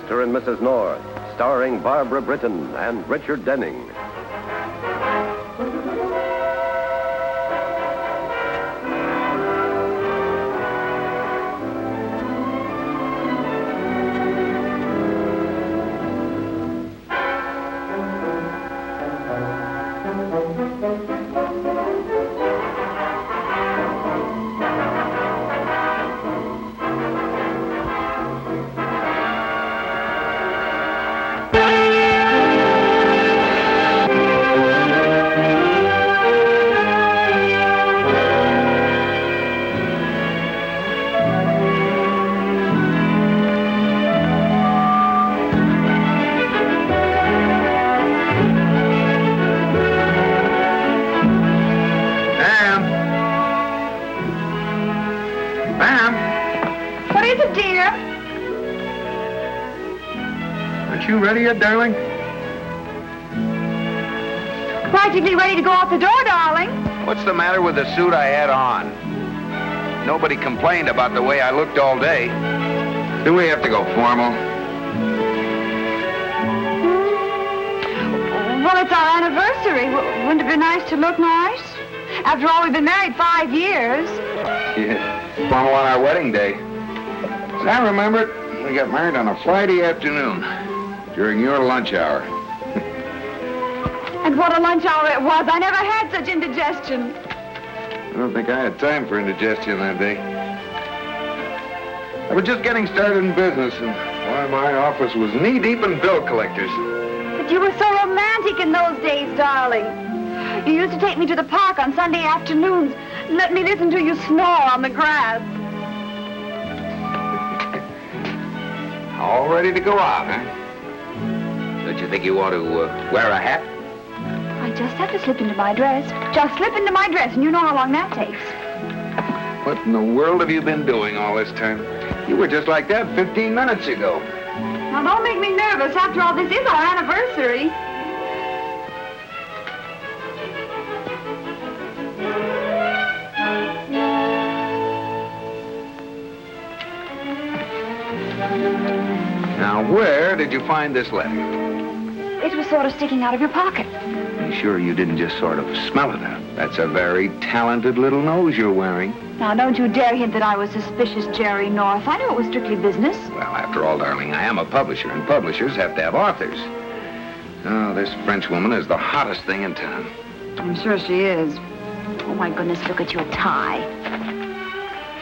Mr. and Mrs. North, starring Barbara Britton and Richard Denning. You ready yet, darling? Practically ready to go out the door, darling. What's the matter with the suit I had on? Nobody complained about the way I looked all day. Do we have to go formal? Well, it's our anniversary. Wouldn't it be nice to look nice? After all, we've been married 5 years. Yeah, formal on our wedding day. As I remember it, we got married on a Friday afternoon. During your lunch hour. And what a lunch hour it was. I never had such indigestion. I don't think I had time for indigestion that day. I was just getting started in business, and why, my office was knee-deep in bill collectors. But you were so romantic in those days, darling. You used to take me to the park on Sunday afternoons and let me listen to you snore on the grass. All ready to go out, huh? Don't you think you ought to wear a hat? I just have to slip into my dress. Just slip into my dress, and you know how long that takes. What in the world have you been doing all this time? You were just like that 15 minutes ago. Now, don't make me nervous. After all, this is our anniversary. Now, where did you find this letter? It was sort of sticking out of your pocket. Are you sure you didn't just sort of smell it out? That's a very talented little nose you're wearing. Now, don't you dare hint that I was suspicious, Jerry North. I knew it was strictly business. Well, after all, darling, I am a publisher, and publishers have to have authors. Oh, this French woman is the hottest thing in town. I'm sure she is. Oh, my goodness, look at your tie.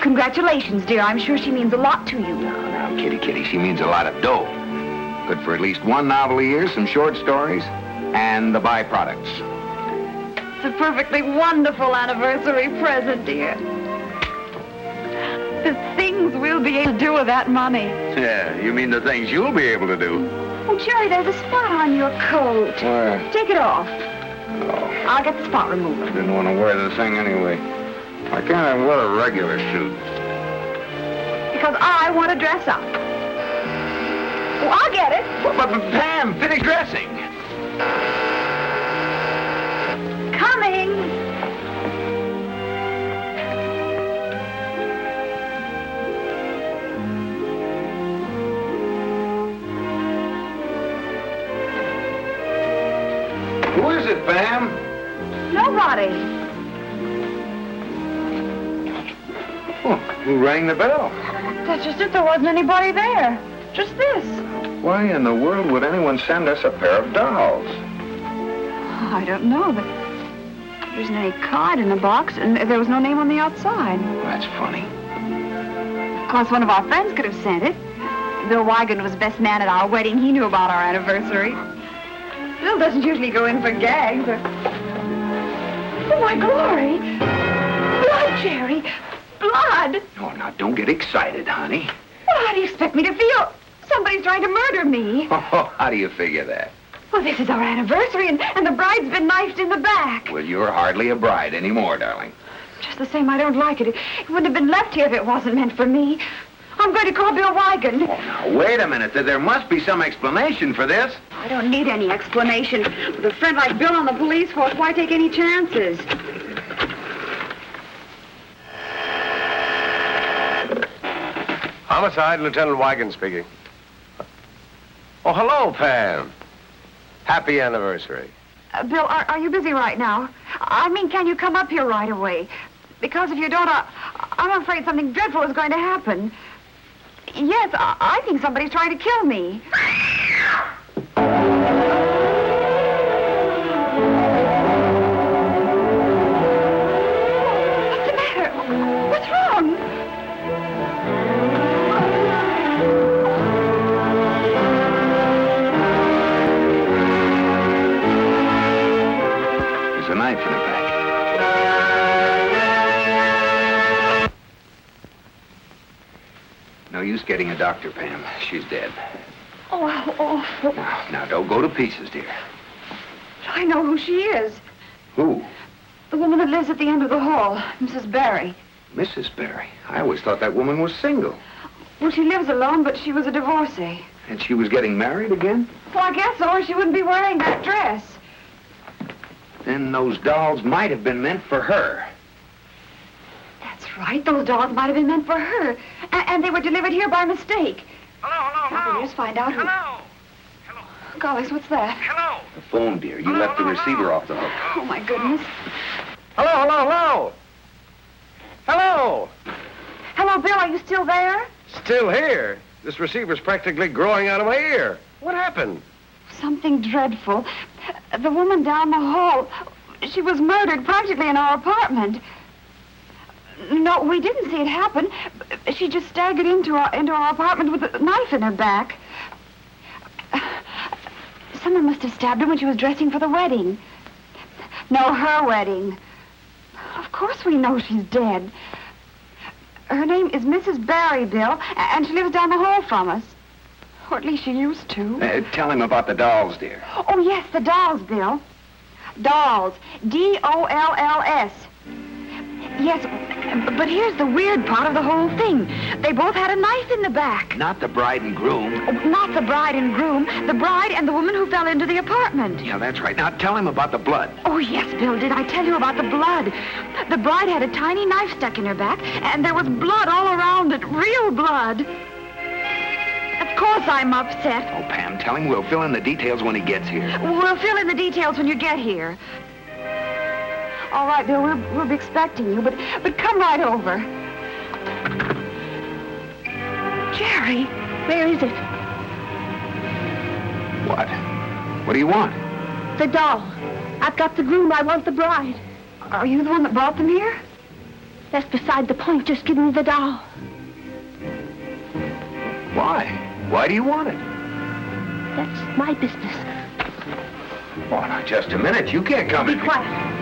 Congratulations, dear. I'm sure she means a lot to you. Now, kitty, she means a lot of dough. Good for at least one novel a year, some short stories, and the byproducts. It's a perfectly wonderful anniversary present, dear. The things we'll be able to do with that money. Yeah, you mean the things you'll be able to do. Oh, Jerry, there's a spot on your coat. Where? Take it off. Oh. I'll get the spot remover. I didn't want to wear the thing anyway. Why can't I wear a regular suit? Because I want to dress up. Oh, I'll get it. But Pam, finish dressing. Coming. Who is it, Pam? Nobody. Oh, who rang the bell? That's just it. There wasn't anybody there. Just this. Why in the world would anyone send us a pair of dolls? I don't know, but there isn't any card in the box, and there was no name on the outside. That's funny. Of course, one of our friends could have sent it. Bill Wigan was best man at our wedding. He knew about our anniversary. Bill doesn't usually go in for gags. Oh, my glory! Blood, Jerry! Blood! Oh, now, don't get excited, honey. Well, how do you expect me to feel? Somebody's trying to murder me. Oh, how do you figure that? Well, this is our anniversary, and the bride's been knifed in the back. Well, you're hardly a bride anymore, darling. Just the same, I don't like it. It wouldn't have been left here if it wasn't meant for me. I'm going to call Bill Wigan. Oh, now, wait a minute. There must be some explanation for this. I don't need any explanation. With a friend like Bill on the police force, why take any chances? Homicide, Lieutenant Wigan speaking. Oh, hello, Pam. Happy anniversary. Bill, are you busy right now? I mean, can you come up here right away? Because if you don't, I'm afraid something dreadful is going to happen. Yes, I think somebody's trying to kill me. What's the matter? What's wrong? There's a knife in her back. No use getting a doctor, Pam. She's dead. Oh, how awful. Now, don't go to pieces, dear. I know who she is. Who? The woman that lives at the end of the hall, Mrs. Barry. Mrs. Barry. I always thought that woman was single. Well, she lives alone, but she was a divorcee. And she was getting married again? Well, I guess so, or she wouldn't be wearing that dress. Then those dolls might have been meant for her. That's right. Those dolls might have been meant for her. And they were delivered here by mistake. Now, we'll just find out who... Hello. Golly, what's that? Hello. The phone, dear. You left the receiver off the hook. Oh, my goodness. Hello. Hello. Hello, Bill, are you still there? Still here. This receiver's practically growing out of my ear. What happened? Something dreadful. The woman down the hall, she was murdered practically in our apartment. No, we didn't see it happen. She just staggered into our apartment with a knife in her back. Someone must have stabbed her when she was dressing for the wedding. No, her wedding. Of course we know she's dead. Her name is Mrs. Barry, Bill, and she lives down the hall from us. Or at least she used to. Tell him about the dolls, dear. Oh, yes, the dolls, Bill. Dolls. D-O-L-L-S. Yes, but here's the weird part of the whole thing. They both had a knife in the back. Not the bride and groom. Oh, not the bride and groom. The bride and the woman who fell into the apartment. Yeah, that's right. Now tell him about the blood. Oh, yes, Bill, did I tell you about the blood? The bride had a tiny knife stuck in her back, and there was blood all around it. Real blood. Of course I'm upset. Oh, Pam, tell him we'll fill in the details when he gets here. We'll fill in the details when you get here. All right, Bill, we'll be expecting you, but come right over. Jerry, where is it? What? What do you want? The doll. I've got the groom. I want the bride. Are you the one that brought them here? That's beside the point. Just give me the doll. Why? Why do you want it? That's my business. Oh, now, just a minute. You can't come in. Be quiet.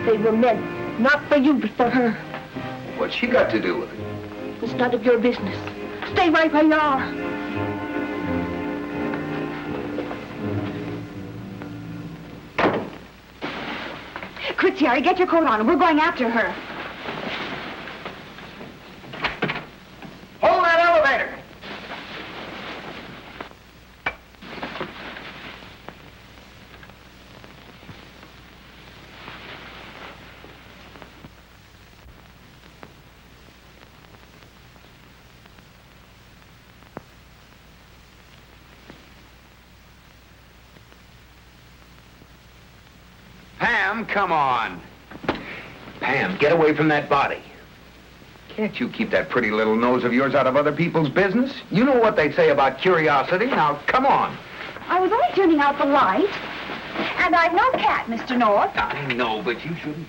They were meant, not for you, but for her. What's she got to do with it? It's none of your business. Stay right where you are. Quick, Jerry, get your coat on. We're going after her. Hold that elevator! Pam, come on. Pam, get away from that body. Can't you keep that pretty little nose of yours out of other people's business? You know what they say about curiosity. Now, come on. I was only turning out the light. And I'm no cat, Mr. North. I know, but you shouldn't.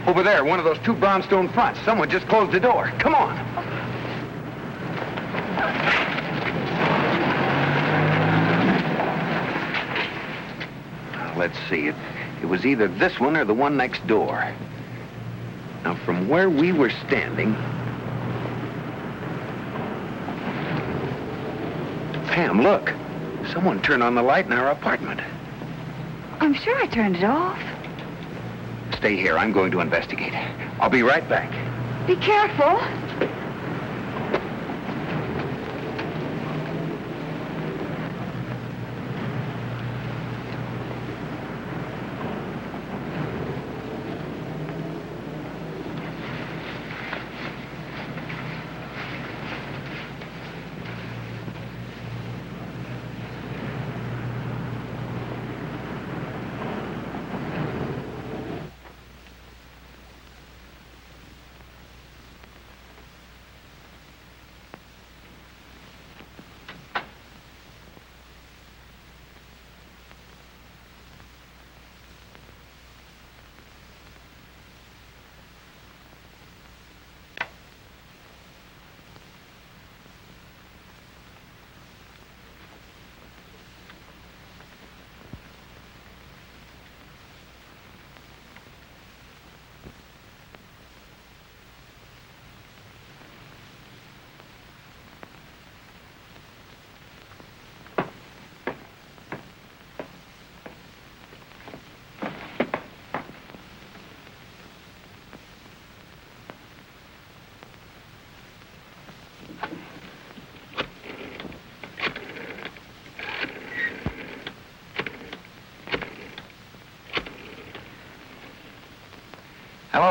Over there, one of those two brownstone fronts. Someone just closed the door. Come on. Let's see. It was either this one or the one next door. Now, from where we were standing... Pam, look. Someone turned on the light in our apartment. I'm sure I turned it off. Stay here. I'm going to investigate. I'll be right back. Be careful.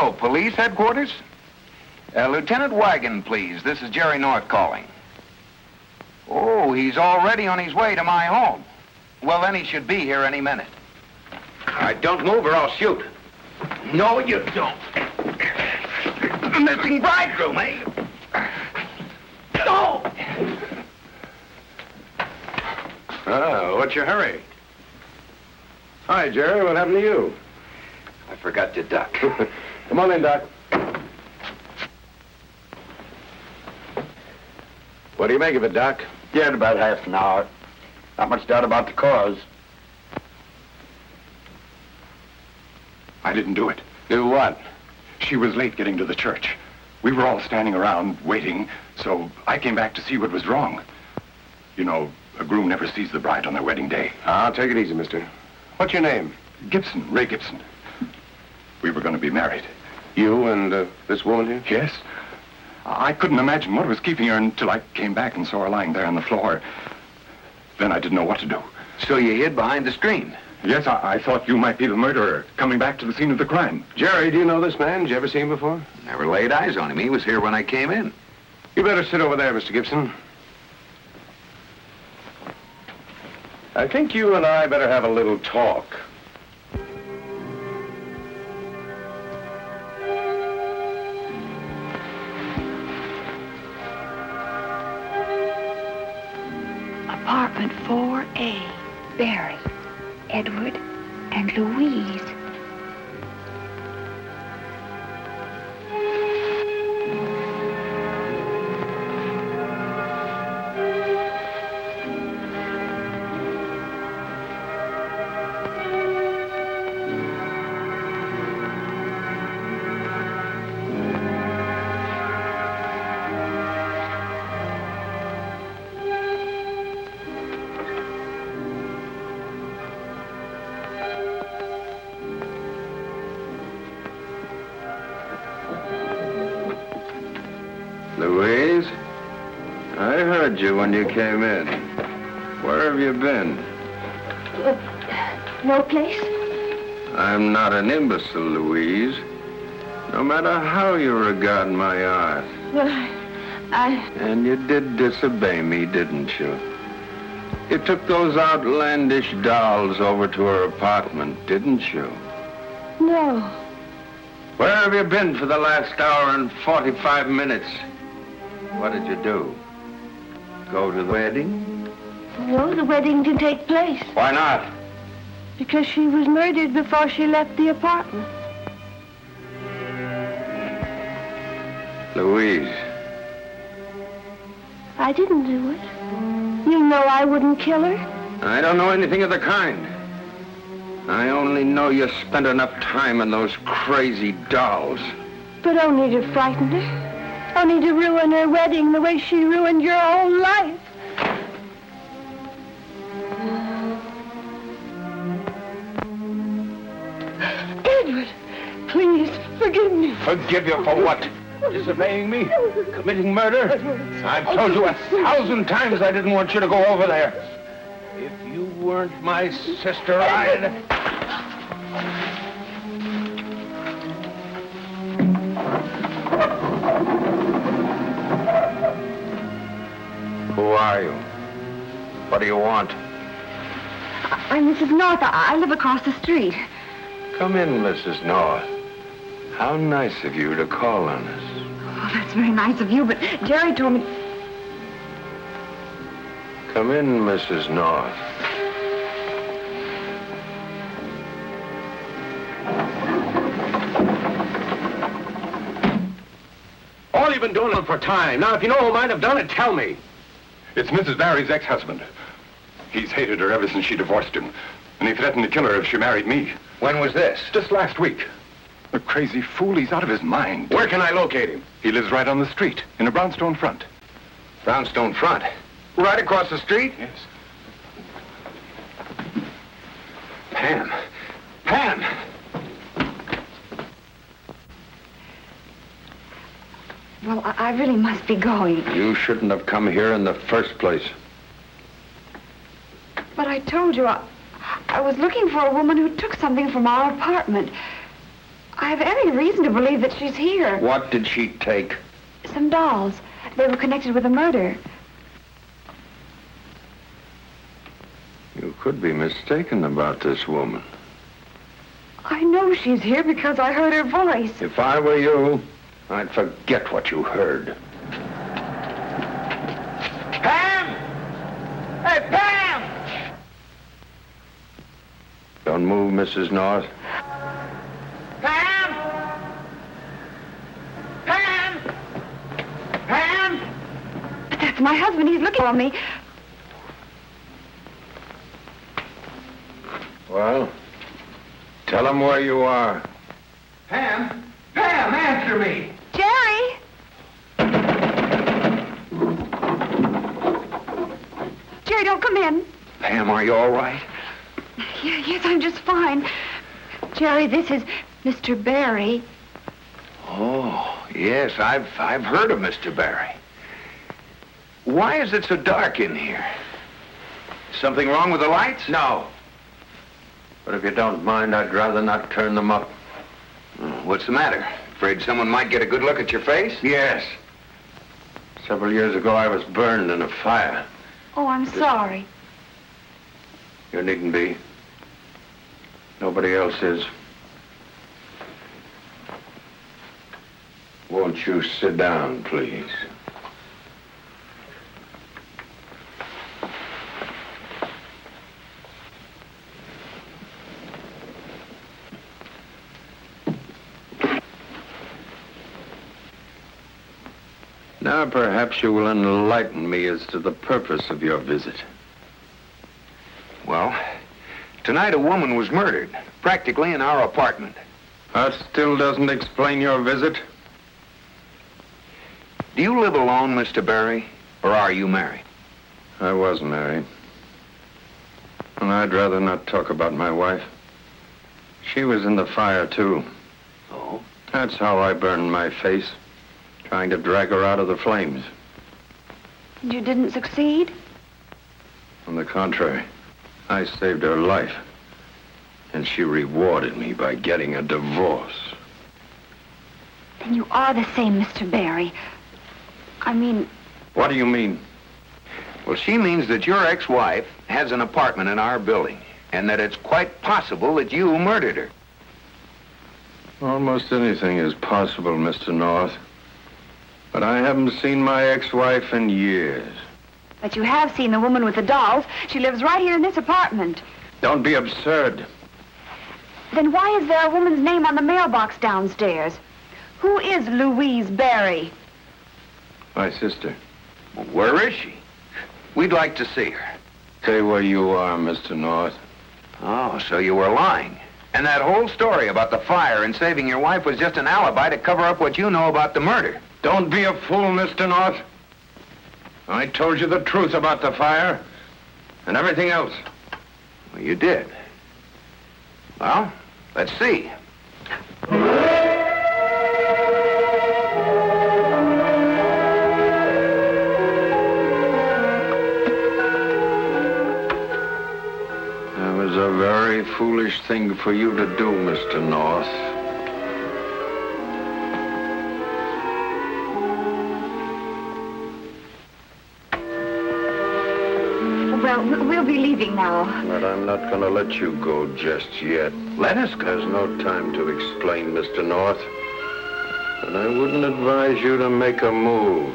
Hello, police headquarters? Lieutenant Wagon, please. This is Jerry North calling. Oh, he's already on his way to my home. Well, then he should be here any minute. All right, don't move or I'll shoot. No, you don't. Missing bridegroom, eh? No! Oh, what's your hurry? Hi, Jerry. What happened to you? I forgot to duck. Come on in, Doc. What do you make of it, Doc? Yeah, in about half an hour. Not much doubt about the cause. I didn't do it. Do what? She was late getting to the church. We were all standing around waiting, so I came back to see what was wrong. You know, a groom never sees the bride on their wedding day. I'll take it easy, mister. What's your name? Gibson, Ray Gibson. We were going to be married. You and this woman here? Yes. I couldn't imagine what was keeping her until I came back and saw her lying there on the floor. Then I didn't know what to do. So you hid behind the screen? Yes, I thought you might be the murderer, coming back to the scene of the crime. Jerry, do you know this man? Did you ever see him before? Never laid eyes on him. He was here when I came in. You better sit over there, Mr. Gibson. I think you and I better have a little talk. Apartment 4A. Barry, Edward, and Louise. Louise, I heard you when you came in. Where have you been? No place? I'm not an imbecile, Louise. No matter how you regard my art. Well, I... And you did disobey me, didn't you? You took those outlandish dolls over to her apartment, didn't you? No. Where have you been for the last hour and 45 minutes? What did you do? Go to the wedding? No, the wedding didn't take place Why not? because she was murdered before she left the apartment. Louise, I didn't do it. You know I wouldn't kill her. I don't know anything of the kind. I only know you spent enough time on those crazy dolls. But only to frighten her. Only to ruin her wedding the way she ruined your whole life. Edward, please forgive me. Forgive you for what? Disobeying me? Committing murder? I've told you 1,000 times I didn't want you to go over there. If you weren't my sister, I'd... Who are you? What do you want? I'm Mrs. North. I live across the street. Come in, Mrs. North. How nice of you to call on us. Oh, that's very nice of you, but Jerry told me... Come in, Mrs. North. All you've been doing it for time. Now, if you know who might have done it, tell me. It's Mrs. Barry's ex-husband. He's hated her ever since she divorced him. And he threatened to kill her if she married me. When was this? Just last week. The crazy fool, he's out of his mind. Where can I locate him? He lives right on the street, in a brownstone front. Brownstone Front. Right across the street? Yes. Pam. Pam! Well, I really must be going. You shouldn't have come here in the first place. But I told you, I was looking for a woman who took something from our apartment. I have every reason to believe that she's here. What did she take? Some dolls. They were connected with a murder. You could be mistaken about this woman. I know she's here because I heard her voice. If I were you, I'd forget what you heard. Pam! Hey, Pam! Don't move, Mrs. North. Pam! Pam! Pam! But that's my husband. He's looking for me. Well, tell him where you are. Pam! Pam, answer me! Jerry! Jerry, don't come in. Pam, are you all right? Yes, I'm just fine. Jerry, this is Mr. Barry. Oh, yes, I've heard of Mr. Barry. Why is it so dark in here? Something wrong with the lights? No. But if you don't mind, I'd rather not turn them up. What's the matter? Afraid someone might get a good look at your face? Yes. Several years ago, I was burned in a fire. Oh, I'm sorry. You needn't be. Nobody else is. Won't you sit down, please? Now, perhaps you will enlighten me as to the purpose of your visit. Well, tonight a woman was murdered, practically in our apartment. That still doesn't explain your visit. Do you live alone, Mr. Barry, or are you married? I was married. And I'd rather not talk about my wife. She was in the fire, too. Oh? That's how I burned my face, trying to drag her out of the flames. You didn't succeed? On the contrary, I saved her life. And she rewarded me by getting a divorce. Then you are the same Mr. Barry. I mean... What do you mean? Well, she means that your ex-wife has an apartment in our building, and that it's quite possible that you murdered her. Almost anything is possible, Mr. North. But I haven't seen my ex-wife in years. But you have seen the woman with the dolls. She lives right here in this apartment. Don't be absurd. Then why is there a woman's name on the mailbox downstairs? Who is Louise Barry? My sister. Well, where is she? We'd like to see her. Stay where you are, Mr. North. Oh, so you were lying. And that whole story about the fire and saving your wife was just an alibi to cover up what you know about the murder. Don't be a fool, Mr. North. I told you the truth about the fire and everything else. Well, you did. Well, let's see. That was a very foolish thing for you to do, Mr. North. Well, we'll be leaving now. But I'm not going to let you go just yet. Let us go. There's no time to explain, Mr. North. And I wouldn't advise you to make a move.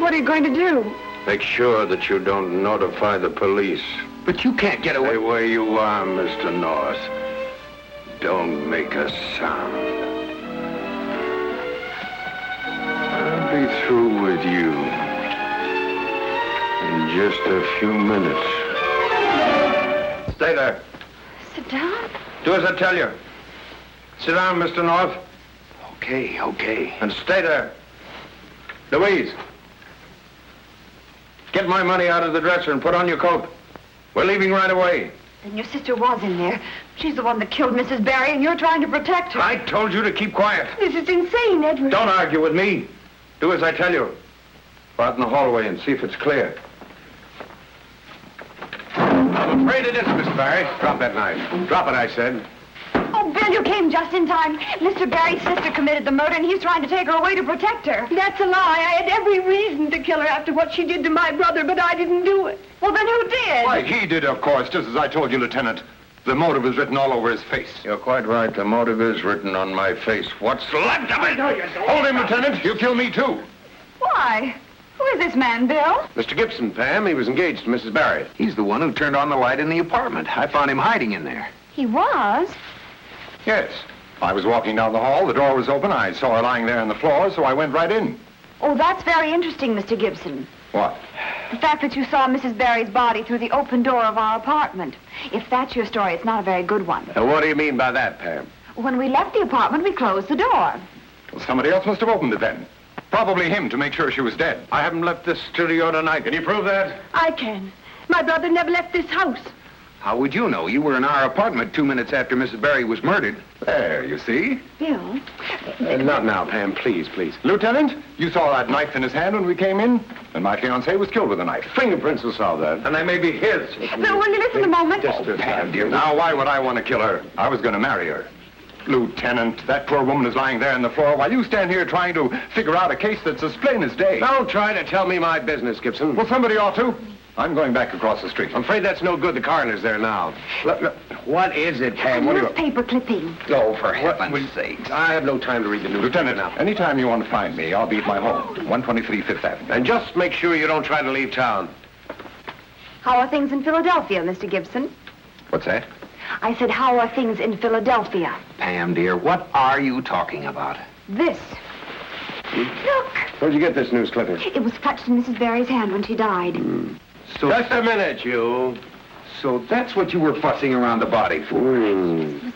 What are you going to do? Make sure that you don't notify the police. But you can't get Stay away. where you are, Mr. North. Don't make a sound. I'll be through with you in just a few minutes. Stay there. Sit down? Do as I tell you. Sit down, Mr. North, Okay, okay. and stay there. Louise, get my money out of the dresser and put on your coat. We're leaving right away. Then your sister was in there. She's the one that killed Mrs. Barry, and you're trying to protect her. I told you to keep quiet. This is insane, Edward. Don't argue with me. Do as I tell you. Go out in the hallway and see if it's clear. I'm afraid it is, Miss Barry. Drop that knife. Drop it, I said. Oh, Oh, Bill, you came just in time. Mr. Barry's sister committed the murder, and he's trying to take her away to protect her. That's a lie. I had every reason to kill her after what she did to my brother, but I didn't do it. Well, then who did? Why, he did, of course, just as I told you, Lieutenant. The motive is written all over his face. You're quite right. The motive is written on my face. What's left of it? Hold him, Lieutenant. You kill me, too. Why? Who is this man, Bill? Mr. Gibson, Pam. He was engaged to Mrs. Barry. He's the one who turned on the light in the apartment. I found him hiding in there. He was. Yes. I was walking down the hall. The door was open. I saw her lying there on the floor, so I went right in. Oh, that's very interesting, Mr. Gibson. What? The fact that you saw Mrs. Barry's body through the open door of our apartment. If that's your story, it's not a very good one. What do you mean by that, Pam? When we left the apartment, we closed the door. Well, somebody else must have opened it then. Probably him to make sure she was dead. I haven't left this studio tonight. Can you prove that? I can. My brother never left this house. How would you know? You were in our apartment 2 minutes after Mrs. Barry was murdered. There, you see. Bill? Not now, Pam. Please, please. Lieutenant, you saw that knife in his hand when we came in? And my fiancée was killed with a knife. Fingerprints will solve that. And they may be his. Bill, will you listen a moment? Pam, dear, now why would I want to kill her? I was going to marry her. Lieutenant, that poor woman is lying there on the floor while you stand here trying to figure out a case that's as plain as day. Don't try to tell me my business, Gibson. Well, somebody ought to. I'm going back across the street. I'm afraid that's no good. The coroner's there now. Look, what is it, Pam? What do you... Newspaper clipping. Oh, for heaven's sakes. I have no time to read the news. Lieutenant, now. anytime you want to find me, I'll be at my home, 123 Fifth Avenue. And just make sure you don't try to leave town. How are things in Philadelphia, Mr. Gibson? What's that? I said, how are things in Philadelphia? Pam, dear, what are you talking about? This. Look. Where'd you get this news clipping? It was clutched in Mrs. Barry's hand when she died. So, Just a minute, you. so that's what you were fussing around the body for.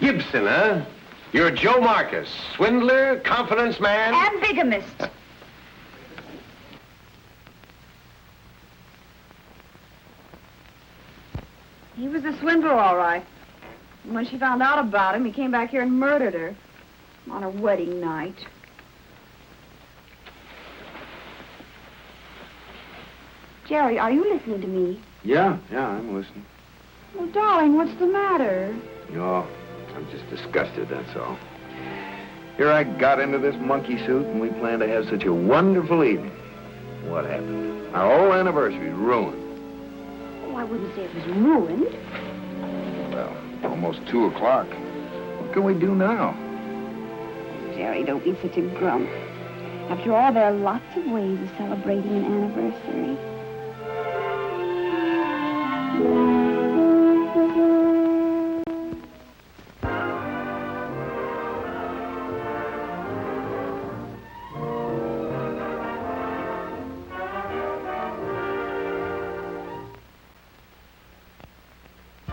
Gibson, huh? You're Joe Marcus, swindler, confidence man. And bigamist. He was a swindler, all right. And when she found out about him, he came back here and murdered her on her wedding night. Jerry, are you listening to me? Yeah, I'm listening. Well, darling, what's the matter? No, I'm just disgusted, that's all. Here I got into this monkey suit, and we planned to have such a wonderful evening. What happened? Our whole anniversary's ruined. Oh, I wouldn't say it was ruined. Well, almost 2 o'clock. What can we do now? Jerry, don't be such a grump. After all, there are lots of ways of celebrating an anniversary.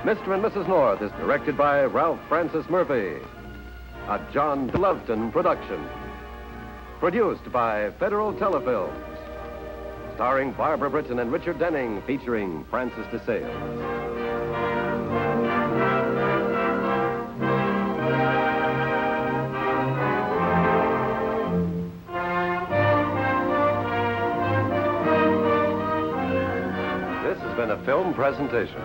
Mr. and Mrs. North is directed by Ralph Francis Murphy. A John Loveton production. Produced by Federal Telefilms. Starring Barbara Britton and Richard Denning, featuring Francis DeSales. This has been a film presentation.